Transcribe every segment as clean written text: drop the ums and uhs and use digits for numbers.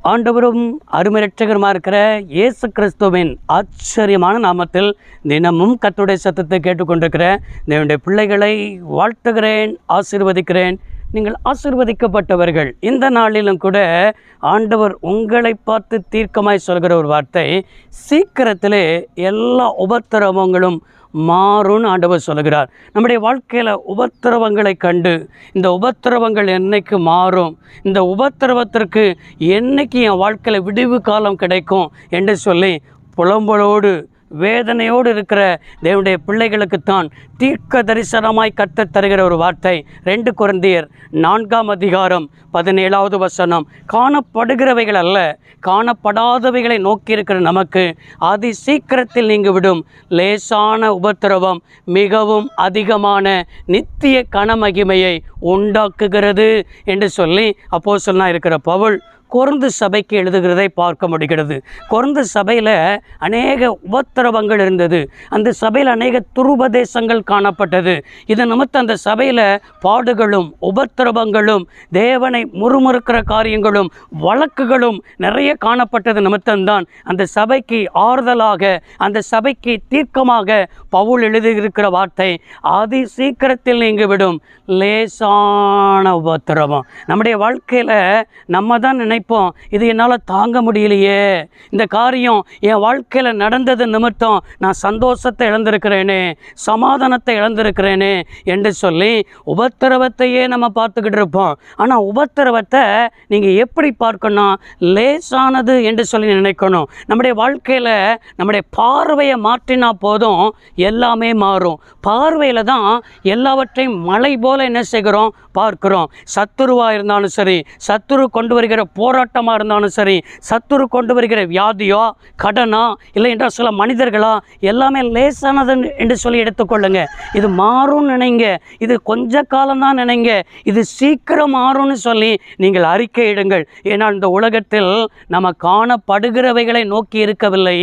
ஆண்டவரும் அருமை இரட்சகருமா இருக்கிற இயேசு கிறிஸ்துவின் ஆச்சரியமான நாமத்தில் தினமும் கர்த்தருடைய சத்தத்தை கேட்டுக்கொண்டிருக்கிற தேவனுடைய பிள்ளைகளை வாழ்த்துகிறேன், ஆசீர்வதிக்கிறேன். நீங்கள் ஆசீர்வதிக்கப்பட்டவர்கள். இந்த நாளிலும் கூட ஆண்டவர் உங்களை பார்த்து தீர்க்கமாய் சொல்கிற ஒரு வார்த்தை, சீக்கிரத்திலே எல்லா உபத்திரவங்களும் மாறும்னு ஆண்டவர் சொல்கிறார். நம்முடைய வாழ்க்கையில் உபத்திரவங்களை கண்டு இந்த உபத்திரவங்கள் என்னைக்கு மாறும், இந்த உபத்திரவத்திற்கு என்னைக்கு என் வாழ்க்கையில் விடிவு காலம் கிடைக்கும் என்று சொல்லி புலம்பலோடு வேதனையோடு இருக்கிற தேவனுடைய பிள்ளைகளுக்குத்தான் தீர்க்க தரிசனமாய் கர்த்தர் தருகிற ஒரு வார்த்தை. 2 கொரிந்தியர் 4ஆம் அதிகாரம் 17வது வசனம். காணப்படுகிறவைகள் அல்ல, காணப்படாதவைகளை நோக்கி இருக்கிற நமக்கு அதி சீக்கிரத்தில் நீங்கிவிடும் லேசான உபத்திரவம் மிகவும் அதிகமான நித்திய கனமகிமையை உண்டாக்குகிறது என்று சொல்லி அப்போஸ்தலனாக இருக்கிற பவுல் கொரிந்து சபைக்கு எழுதுகிறதை பார்க்க முடிகிறது. கொரிந்து சபையில் அநேக உபத்திரவங்கள் இருந்தது. அந்த சபையில் அநேக துருபதேசங்கள் காணப்பட்டது. இது நிமித்தம் அந்த சபையில் பாடுகளும் உபத்திரவங்களும் தேவனை முறுமுறுக்கிற காரியங்களும் வழக்குகளும் நிறைய காணப்பட்டது நிமித்தம்தான் அந்த சபைக்கு ஆறுதலாக, அந்த சபைக்கு தீர்க்கமாக பவுல் எழுதியிருக்கிற வார்த்தை, அதி சீக்கிரத்தில் நீங்கிவிடும் லேசான உபத்திரவம். நம்முடைய வாழ்க்கையில் நம்ம தான் நினைப்போம், இது என்னால் தாங்க முடியலையே, இந்த காரியம் என் வாழ்க்கையில் நடந்தது நிமித்தம் நான் சந்தோஷத்தை இழந்திருக்கிறேனே, சமாதானத்தை இழந்திருக்கிறேனே என்று சொல்லி உபத்திரவத்தையே நம்ம பார்த்துக்கிட்டு இருப்போம். ஆனால் உபத்திரவத்தை நீங்கள் எப்படி பார்க்கணும்? லேசானது என்று சொல்லி நினைக்கணும். நம்முடைய வாழ்க்கையில் நம்முடைய பார்வையை மாற்றினா போதும், எல்லாமே மாறும். பார்வையில் தான் எல்லாவற்றையும் மலை போல என்ன செய்கிறோம், பார்க்கிறோம். சத்துருவாக இருந்தாலும் சரி, சத்துரு கொண்டு வருகிற போராட்டமாக இருந்தாலும் சரி, சத்துரு கொண்டு வருகிற வியாதியோ கடனா இல்லை என்றால் சில மனிதர்களா, எல்லாமே லேசானது என்று சொல்லி எடுத்துக்கொள்ளுங்க. இது மாறும்னு நினைங்க, இது கொஞ்ச காலம்தான் நினைங்க, இது சீக்கிரம் மாறும்னு சொல்லி நீங்கள் அறிக்கையிடுங்கள். ஏன்னால் இந்த உலகத்தில் நம்ம காணப்படுகிறவைகளை நோக்கி இருக்கவில்லை,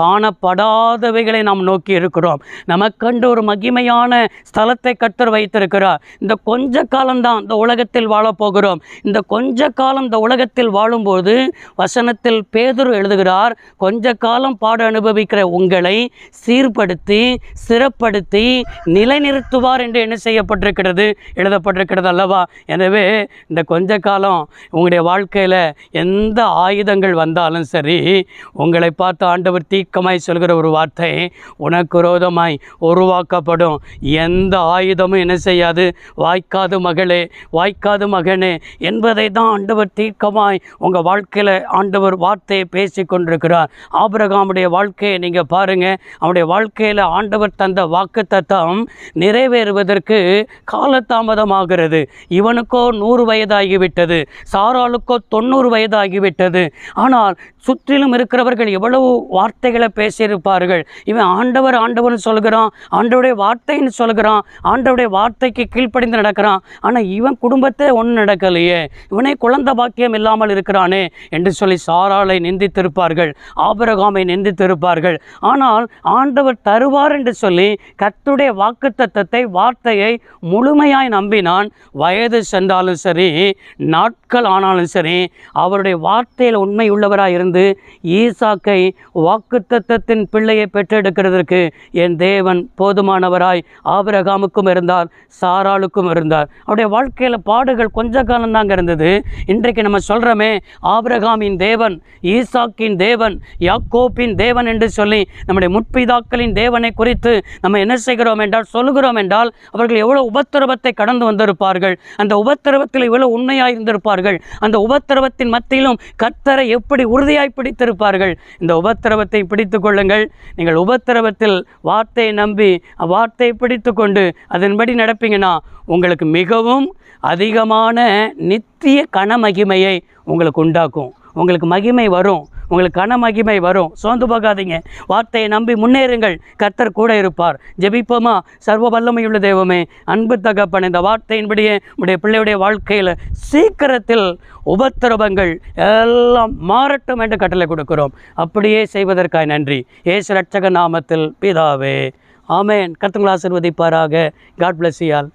காணப்படாதவைகளை நாம் நோக்கி இருக்கிறோம். நமக்கண்டு ஒரு மகிமையான ஸ்தலத்தை கர்த்தர் வைத்திருக்கிறார். இந்த கொஞ்ச காலம்தான் இந்த உலகத்தில் வாழப்போகிறோம். இந்த கொஞ்ச காலம் இந்த உலகத்தில் வாழும்போது வசனத்தில் பேதுரு எழுதுகிறார், கொஞ்ச காலம் பாடு அனுபவிக்கிற உங்களை சீர்படுத்தி சிறப்படுத்தி நிலைநிறுத்துவார் என்று என்ன செய்யப்பட்டிருக்கிறது, எழுதப்பட்டிருக்கிறது அல்லவா? எனவே இந்த கொஞ்ச காலம் உங்களுடைய வாழ்க்கையில் எந்த ஆயுதங்கள் வந்தாலும் சரி, உங்களை பார்த்து ஆண்டவர் தீர்க்கமாய் சொல்கிற ஒரு வார்த்தை, உனக்கு விரோதமாய் உருவாக்கப்படும் எந்த ஆயுதமும் என்ன செய்யாது, வாய்க்காது மகளே, வாய்க்காது மகனே என்பதை தான் ஆண்டவர் தீர்க்கமாய் உங்கள் வாழ்க்கையில் ஆண்டவர் வார்த்தையை பேசி கொண்டிருக்கிறார். ஆபிரகாமுடைய வாழ்க்கையை நீங்கள் பாருங்கள். அவனுடைய வாழ்க்கையில் ஆண்டவர் தந்த வாக்குத்தத்தம் நிறைவேறுவதற்கு காலதாமதமாகிறது. இவனுக்கோ 100 வயதாகிவிட்டது, சாராளுக்கோ 90 வயதாகிவிட்டது. ஆனால் சுற்றிலும் இருக்கிறவர்கள் எவ்வளவு வார்த்தைகளை பேசியிருப்பார்கள். இவன் ஆண்டவர் ஆண்டவர்னு சொல்கிறான், ஆண்டவருடைய வார்த்தைன்னு சொல்கிறான், ஆண்டவருடைய வார்த்தைக்கு கீழ்ப்படிந்து நடக்கிறான். ஆனால் இவன் குடும்பத்தை ஒன்றும் நடக்கலையே, இவனே குழந்தை பாக்கியம் இல்லாமல் இருக்கிறானே என்று சொல்லி சாராளை நிந்தித்திருப்பார்கள், ஆபிரகாமை நிந்தித்திருப்பார்கள். ஆனால் ஆண்டவர் தருவார் என்று சொல்லி கர்த்தருடைய வாக்குத்தத்தத்தை, வார்த்தையை முழுமையாய் நம்பினான். வயது சென்றாலும் சரி, நாட்கள் ஆனாலும் சரி, அவருடைய வார்த்தையில் உண்மை உள்ளவராய் இருந்து ஈசாக்கை வாக்குத்தத்தத்தின் பிள்ளையை பெற்றெடுக்கிறதற்கு என் தேவன் போதுமானவராய் ஆபிரகாமுக்கும் இருந்தார், சாராளுக்கும் இருந்தார். அவருடைய வாழ்க்கையில் பாடுகள் கொஞ்ச காலம்தாங்க இருந்தது. இன்றைக்கு நம்ம சொல்கிறோமே, ஆபிரகாமின் தேவன், ஈசாக்கின் தேவன், யாக்கோப்பின் தேவன் என்று சொல்லி நம்முடைய முற்பிதாக்களின் தேவனை குறித்து நம்ம என்ன செய்கிறோம் என்றால், சொல்லுகிறோம் என்றால், அவர்கள் எவ்வளோ உபத்திரவத்தை கடந்து வந்திருப்பார்கள், அந்த உபத்திரவத்தில் எவ்வளோ உண்மையாக இருந்திருப்பார்கள், அந்த உபத்திரவத்தின் மத்தியிலும் கர்த்தரை எப்படி உறுதியாய் பிடித்திருப்பார்கள். இந்த உபத்திரவத்தை பிடித்து கொள்ளுங்கள். நீங்கள் உபத்திரவத்தில் வார்த்தையை நம்பி வார்த்தையை பிடித்து கொண்டு அதன்படி நடப்பீங்கன்னா உங்களுக்கு மிகவும் அதிகமான நித்திய கனமகிமையை உங்களுக்கு உண்டாக்கும். உங்களுக்கு மகிமை வரும், உங்களுக்கு கனமகிமை வரும். சோர்ந்து போகாதீங்க, வார்த்தையை நம்பி முன்னேறுங்கள். கர்த்தர் கூட இருப்பார். ஜெபிப்போமா? சர்வ வல்லமையுள்ள தெய்வமே, அன்பு தகப்பன், இந்த வார்த்தையின்படியே உடைய பிள்ளையுடைய வாழ்க்கையில் சீக்கிரத்தில் உபத்திரவங்கள் எல்லாம் மாறட்டும் என்று கட்டளை கொடுக்கிறோம். அப்படியே செய்வதற்காக நன்றி. இயேசு இரட்சக நாமத்தில் பிதாவே, ஆமென். கர்த்தர் உங்களை ஆசீர்வதிப்பாராக. God bless you all.